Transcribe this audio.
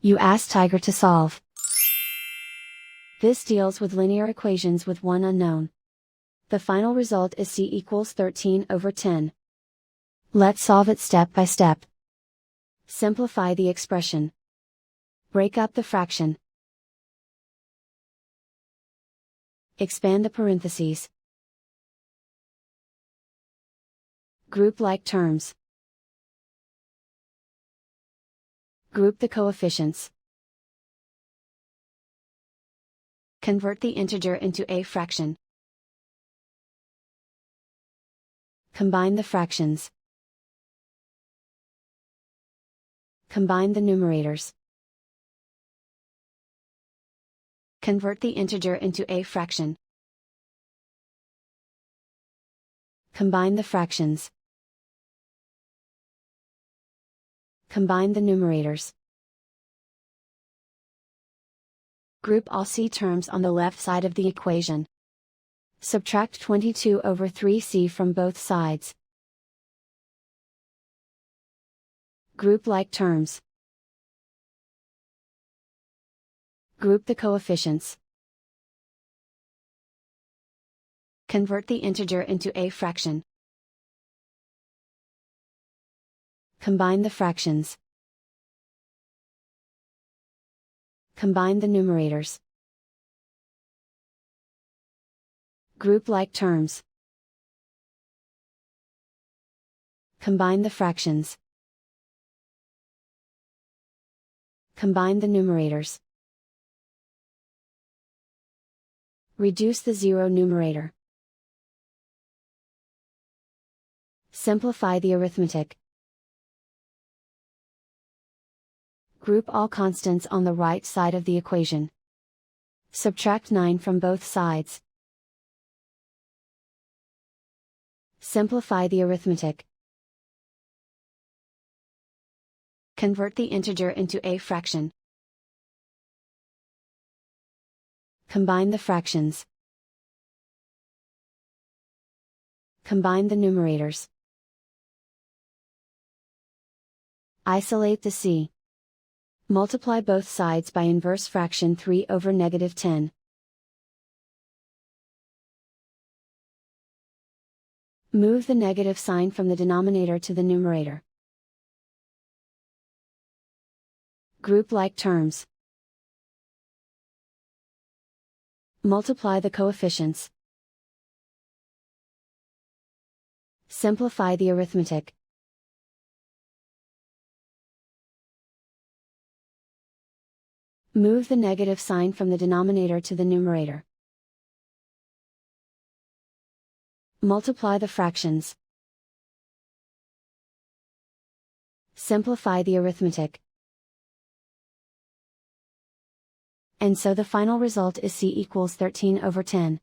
You ask Tiger to solve. This deals with linear equations with one unknown. The final result is c equals 13/10. Let's solve it step by step. Simplify the expression. Break up the fraction. Expand the parentheses. Group like terms. Group the coefficients. Convert the integer into a fraction. Combine the fractions. Combine the numerators. Convert the integer into a fraction. Combine the fractions. Combine the numerators. Group all c terms on the left side of the equation. Subtract 22/3c from both sides. Group like terms. Group the coefficients. Convert the integer into a fraction. Combine the fractions. Combine the numerators. Group like terms. Combine the fractions. Combine the numerators. Reduce the zero numerator. Simplify the arithmetic. Group all constants on the right side of the equation. Subtract 9 from both sides. Simplify the arithmetic. Convert the integer into a fraction. Combine the fractions. Combine the numerators. Isolate the c. Multiply both sides by inverse fraction 3/10. Move the negative sign from the denominator to the numerator. Group like terms. Multiply the coefficients. Simplify the arithmetic. Move the negative sign from the denominator to the numerator. Multiply the fractions. Simplify the arithmetic. And so the final result is c equals 13/10.